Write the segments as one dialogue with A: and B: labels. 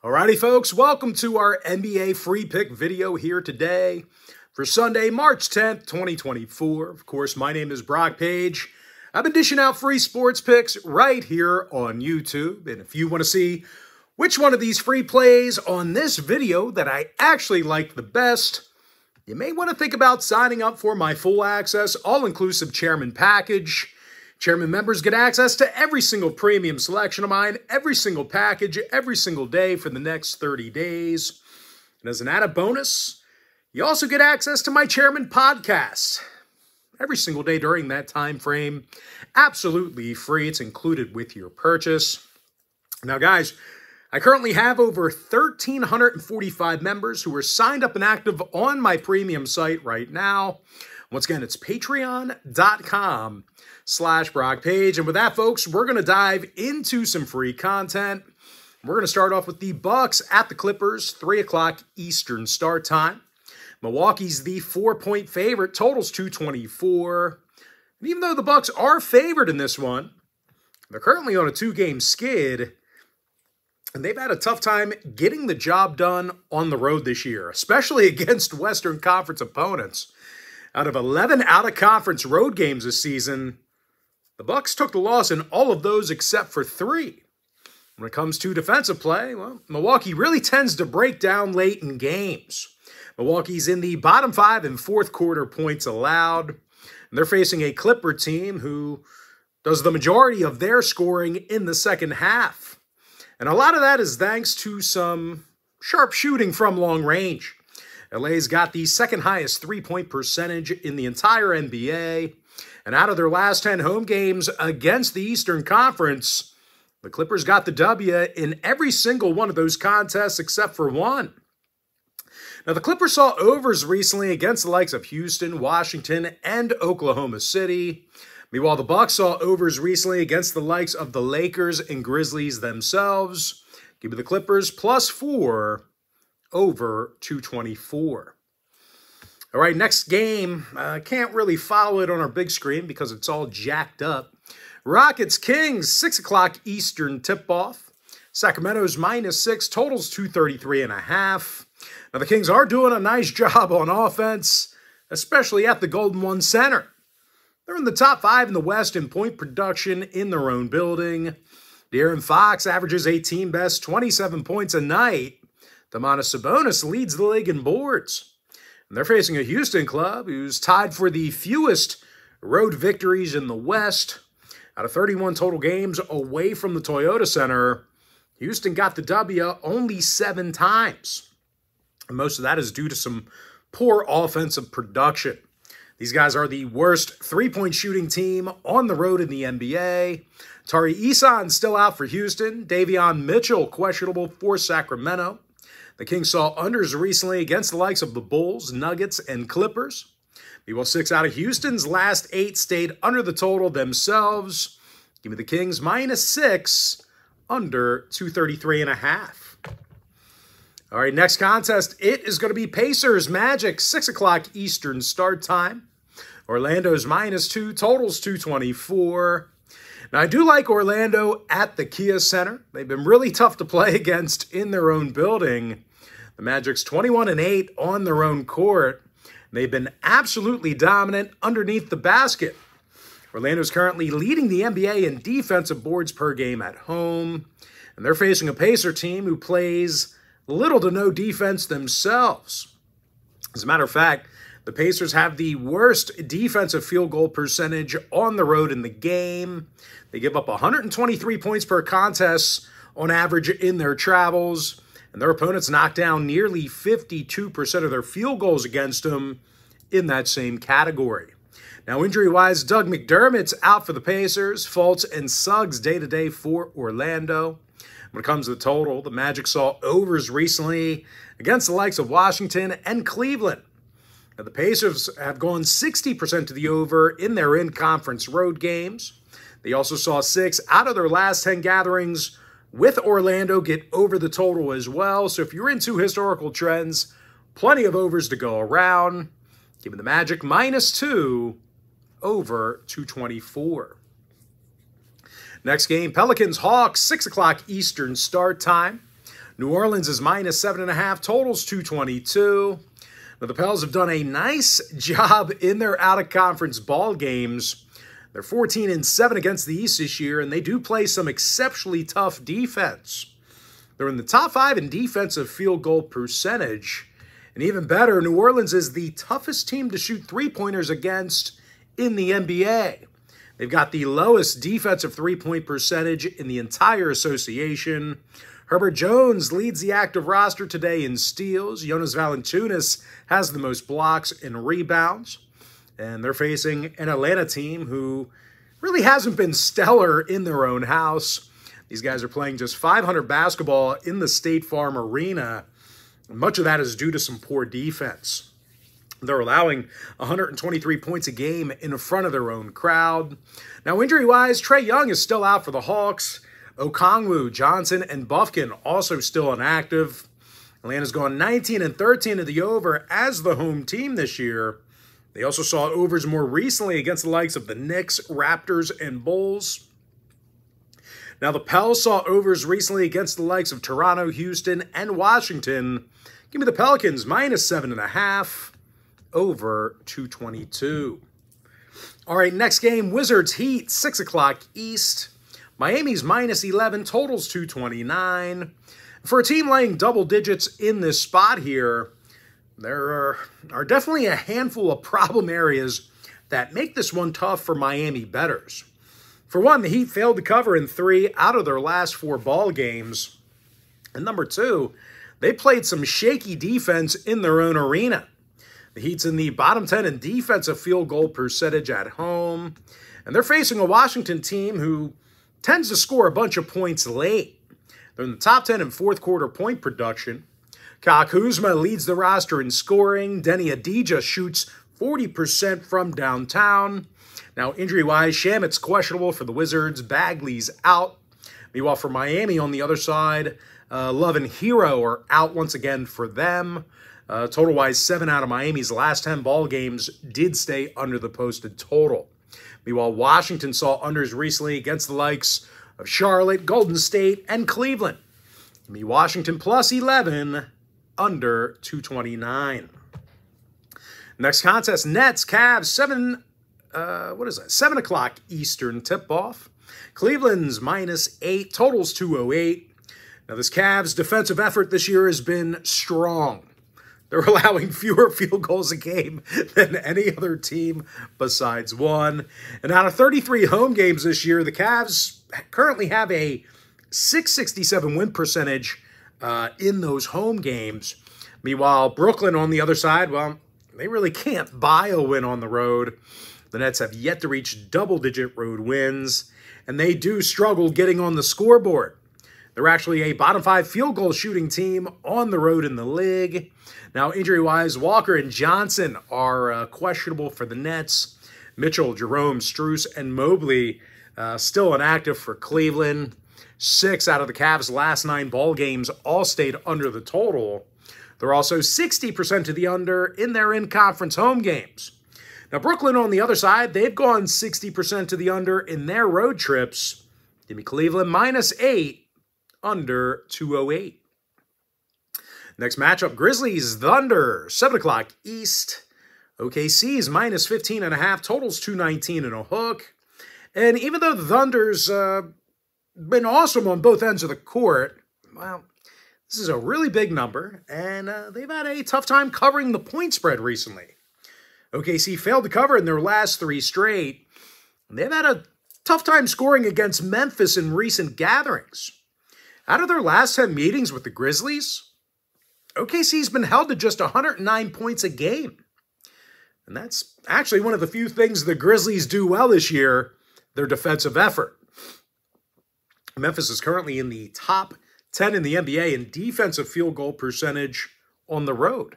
A: Alrighty, folks, welcome to our NBA free pick video here today for Sunday, March 10th, 2024. Of course, my name is Brock Page. I've been dishing out free sports picks right here on YouTube. And if you want to see which one of these free plays on this video that I actually like the best, you may want to think about signing up for my full access, all-inclusive chairman package. Chairman members get access to every single premium selection of mine, every single package, every single day for the next 30 days. And as an added bonus, you also get access to my Chairman podcast every single day during that time frame. Absolutely free. It's included with your purchase. Now, guys, I currently have over 1,345 members who are signed up and active on my premium site right now. Once again, it's patreon.com/BrockPage. And with that, folks, we're going to dive into some free content. We're going to start off with the Bucks at the Clippers, 3 o'clock Eastern start time. Milwaukee's the 4-point favorite, totals 224. And even though the Bucks are favored in this one, they're currently on a 2-game skid, and they've had a tough time getting the job done on the road this year, especially against Western Conference opponents. Out of 11 out-of-conference road games this season, the Bucks took the loss in all of those except for 3. When it comes to defensive play, well, Milwaukee really tends to break down late in games. Milwaukee's in the bottom 5 in fourth quarter points allowed, and they're facing a Clipper team who does the majority of their scoring in the second half. And a lot of that is thanks to some sharp shooting from long range. LA's got the second highest three-point percentage in the entire NBA. And out of their last 10 home games against the Eastern Conference, the Clippers got the W in every single one of those contests except for one. Now, the Clippers saw overs recently against the likes of Houston, Washington, and Oklahoma City. Meanwhile, the Bucks saw overs recently against the likes of the Lakers and Grizzlies themselves. Give me the Clippers +4. Over 224. All right, next game. Can't really follow it on our big screen because it's all jacked up. Rockets-Kings, 6 o'clock Eastern tip-off. Sacramento's -6, totals 233.5. Now, the Kings are doing a nice job on offense, especially at the Golden One Center. They're in the top 5 in the West in point production in their own building. De'Aaron Fox averages a team-best 27 points a night. Domantas Sabonis leads the league in boards. And they're facing a Houston club who's tied for the fewest road victories in the West. Out of 31 total games away from the Toyota Center, Houston got the W only 7 times. And most of that is due to some poor offensive production. These guys are the worst three-point shooting team on the road in the NBA. Tari Eason still out for Houston. Davion Mitchell questionable for Sacramento. The Kings saw unders recently against the likes of the Bulls, Nuggets, and Clippers. Meanwhile, 6 out of Houston's last 8 stayed under the total themselves. Give me the Kings -6, under 233.5. All right, next contest, it is going to be Pacers Magic, 6 o'clock Eastern start time. Orlando's -2, totals 224. Now, I do like Orlando at the Kia Center. They've been really tough to play against in their own building. The Magic's 21-8 on their own court. They've been absolutely dominant underneath the basket. Orlando's currently leading the NBA in defensive boards per game at home. And they're facing a Pacer team who plays little to no defense themselves. As a matter of fact, the Pacers have the worst defensive field goal percentage on the road in the game. They give up 123 points per contest on average in their travels, and their opponents knock down nearly 52% of their field goals against them in that same category. Now, injury-wise, Doug McDermott's out for the Pacers, Fultz and Suggs day-to-day for Orlando. When it comes to the total, the Magic saw overs recently against the likes of Washington and Cleveland. Now, the Pacers have gone 60% to the over in their in-conference road games. They also saw 6 out of their last 10 gatherings with Orlando get over the total as well. So if you're into historical trends, plenty of overs to go around. Give me the Magic -2, over 224. Next game, Pelicans-Hawks, 6 o'clock Eastern start time. New Orleans is minus 7.5, totals 222. Now, the Pels have done a nice job in their out-of-conference ball games. They're 14-7 against the East this year, and they do play some exceptionally tough defense. They're in the top 5 in defensive field goal percentage. And even better, New Orleans is the toughest team to shoot three-pointers against in the NBA. They've got the lowest defensive three-point percentage in the entire association. Herbert Jones leads the active roster today in steals. Jonas Valanciunas has the most blocks and rebounds. And they're facing an Atlanta team who really hasn't been stellar in their own house. These guys are playing just .500 basketball in the State Farm Arena. Much of that is due to some poor defense. They're allowing 123 points a game in front of their own crowd. Now, injury-wise, Trae Young is still out for the Hawks. Okongwu, Johnson, and Bufkin also still inactive. Atlanta's gone 19-13 to the over as the home team this year. They also saw overs more recently against the likes of the Knicks, Raptors, and Bulls. Now, the Pels saw overs recently against the likes of Toronto, Houston, and Washington. Give me the Pelicans, minus 7.5, over 222. All right, next game, Wizards Heat, 6 o'clock East. Miami's minus 11, totals 229. For a team laying double digits in this spot here, there are definitely a handful of problem areas that make this one tough for Miami bettors. For one, the Heat failed to cover in 3 out of their last 4 ball games. And number 2, they played some shaky defense in their own arena. The Heat's in the bottom 10 in defensive field goal percentage at home. And they're facing a Washington team who tends to score a bunch of points late. They're in the top 10 in fourth quarter point production. Kyle Kuzma leads the roster in scoring. Denny Adija shoots 40% from downtown. Now, injury-wise, Shamet's questionable for the Wizards. Bagley's out. Meanwhile, for Miami on the other side, Love and Hero are out once again for them. Total-wise, 7 out of Miami's last 10 ball games did stay under the posted total. Meanwhile, Washington saw unders recently against the likes of Charlotte, Golden State, and Cleveland. Give me Washington plus 11, under 229. Next contest, Nets, Cavs, 7 o'clock Eastern tip-off. Cleveland's minus 8, totals 208. Now, this Cavs defensive effort this year has been strong. They're allowing fewer field goals a game than any other team besides one. And out of 33 home games this year, the Cavs currently have a .667 win percentage in those home games. Meanwhile, Brooklyn on the other side, well, they really can't buy a win on the road. The Nets have yet to reach double-digit road wins, and they do struggle getting on the scoreboard. They're actually a bottom 5 field goal shooting team on the road in the league. Now, injury-wise, Walker and Johnson are questionable for the Nets. Mitchell, Jerome, Strus, and Mobley still inactive for Cleveland. 6 out of the Cavs' last 9 ball games all stayed under the total. They're also 60% to the under in their in-conference home games. Now, Brooklyn on the other side, they've gone 60% to the under in their road trips. Give me Cleveland minus 8, under 208. Next matchup, Grizzlies, Thunder, 7 o'clock East. OKC's minus 15.5, totals 219 and a hook. And even though the Thunder's been awesome on both ends of the court, well, this is a really big number, and they've had a tough time covering the point spread recently. OKC failed to cover in their last 3 straight, and they've had a tough time scoring against Memphis in recent gatherings. Out of their last 10 meetings with the Grizzlies, OKC's been held to just 109 points a game. And that's actually one of the few things the Grizzlies do well this year, their defensive effort. Memphis is currently in the top 10 in the NBA in defensive field goal percentage on the road.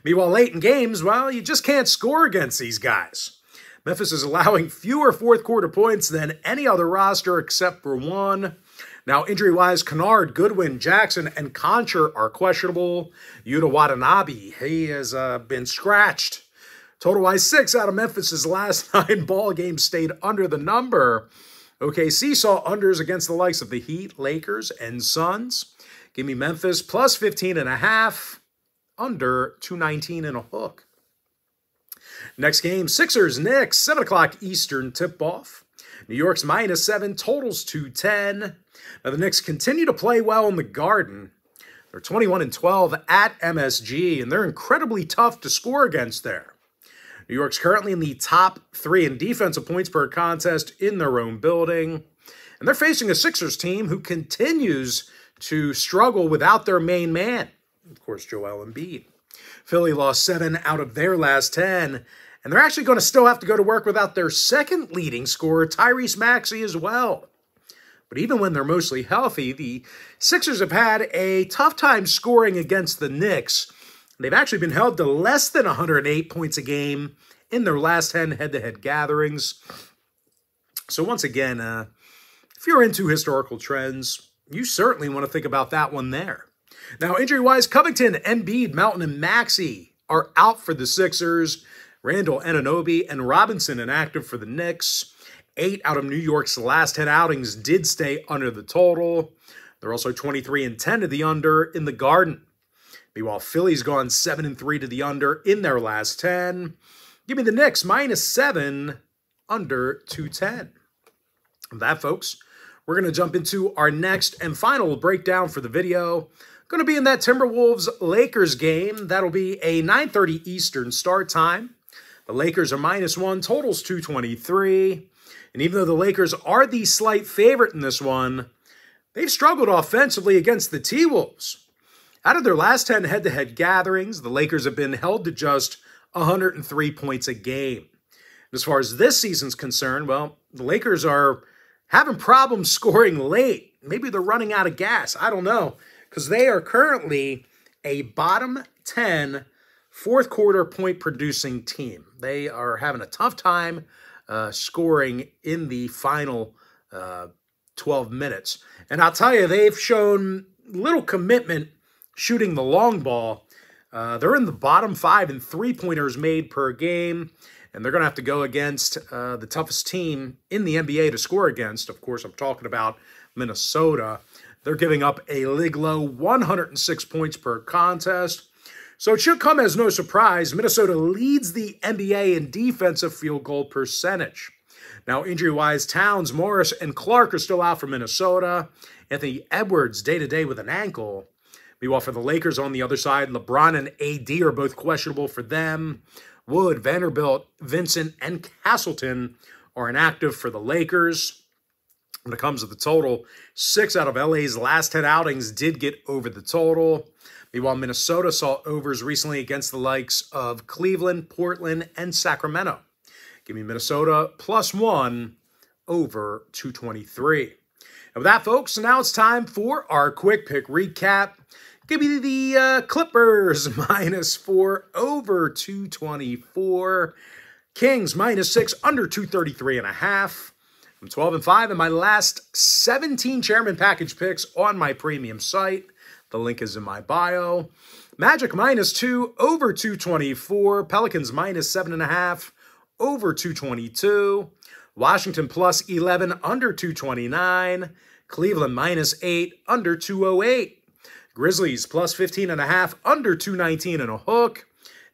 A: Meanwhile, late in games, well, you just can't score against these guys. Memphis is allowing fewer fourth quarter points than any other roster except for one. Now, injury-wise, Kennard, Goodwin, Jackson, and Concher are questionable. Yuta Watanabe, he has been scratched. Total-wise, 6 out of Memphis' last 9 ball games stayed under the number. OKC saw unders against the likes of the Heat, Lakers, and Suns. Give me Memphis plus 15.5, under 219 and a hook. Next game, Sixers, Knicks, 7 o'clock Eastern tip-off. New York's -7, totals 210. Now, the Knicks continue to play well in the Garden. They're 21-12 at MSG, and they're incredibly tough to score against there. New York's currently in the top 3 in defensive points per contest in their own building. And they're facing a Sixers team who continues to struggle without their main man, of course, Joel Embiid. Philly lost 7 out of their last 10, and they're actually going to still have to go to work without their second leading scorer, Tyrese Maxey, as well. But even when they're mostly healthy, the Sixers have had a tough time scoring against the Knicks. They've actually been held to less than 108 points a game in their last 10 head-to-head gatherings. So once again, if you're into historical trends, you certainly want to think about that one there. Now, injury-wise, Covington, Embiid, Melton, and Maxey are out for the Sixers. Randall, Anunoby, and Robinson inactive for the Knicks. 8 out of New York's last 10 outings did stay under the total. They're also 23-10 to the under in the Garden. Meanwhile, Philly's gone 7-3 to the under in their last 10. Give me the Knicks -7, under 210. And that, folks, we're going to jump into our next and final breakdown for the video. Going to be in that Timberwolves-Lakers game. That'll be a 9:30 Eastern start time. The Lakers are -1, totals 223. And even though the Lakers are the slight favorite in this one, they've struggled offensively against the T-Wolves. Out of their last 10 head-to-head gatherings, the Lakers have been held to just 103 points a game. And as far as this season's concerned, well, the Lakers are having problems scoring late. Maybe they're running out of gas. I don't know. Because they are currently a bottom 10 fourth quarter point producing team. They are having a tough time scoring in the final 12 minutes. And I'll tell you, they've shown little commitment shooting the long ball. They're in the bottom 5 in three-pointers made per game. And they're going to have to go against the toughest team in the NBA to score against. Of course, I'm talking about Minnesota. They're giving up a league-low 106 points per contest. So it should come as no surprise, Minnesota leads the NBA in defensive field goal percentage. Now, injury-wise, Towns, Morris, and Clark are still out for Minnesota. Anthony Edwards, day-to-day with an ankle. Meanwhile, for the Lakers on the other side, LeBron and AD are both questionable for them. Wood, Vanderbilt, Vincent, and Castleton are inactive for the Lakers. When it comes to the total, 6 out of LA's last 10 outings did get over the total. Meanwhile, Minnesota saw overs recently against the likes of Cleveland, Portland, and Sacramento. Give me Minnesota +1 over 223. And with that, folks, now it's time for our quick pick recap. Give me the Clippers -4 over 224. Kings -6 under 233.5. I'm 12-5 in my last 17 chairman package picks on my premium site. The link is in my bio. Magic -2 over 224. Pelicans -7.5 over 222. Washington +11 under 229. Cleveland -8 under 208. Grizzlies +15.5 under 219 and a hook.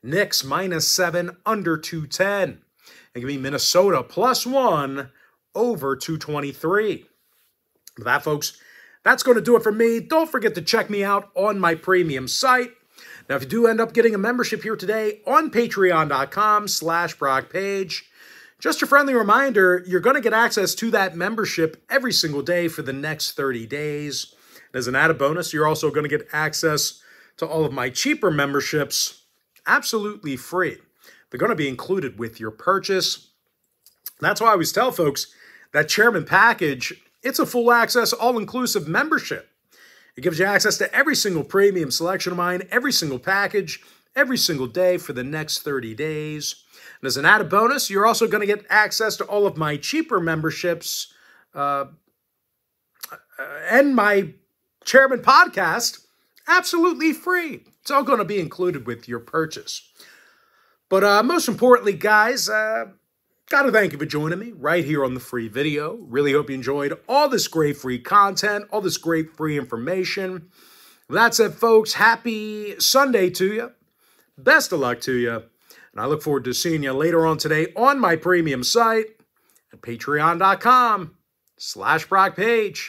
A: Knicks -7 under 210. And give me Minnesota +1 over 223. With that, folks, that's going to do it for me. Don't forget to check me out on my premium site. Now, if you do end up getting a membership here today on patreon.com/BrockPage, just a friendly reminder, you're going to get access to that membership every single day for the next 30 days. And as an added bonus, you're also going to get access to all of my cheaper memberships absolutely free. They're going to be included with your purchase. That's why I always tell folks that chairman package, it's a full access, all-inclusive membership. It gives you access to every single premium selection of mine, every single package, every single day for the next 30 days. And as an added bonus, you're also going to get access to all of my cheaper memberships and my chairman podcast absolutely free. It's all going to be included with your purchase. But most importantly, guys, got to thank you for joining me right here on the free video. Really hope you enjoyed all this great free content, all this great free information. With that said, folks, happy Sunday to you. Best of luck to you. And I look forward to seeing you later on today on my premium site at patreon.com/BrockPage.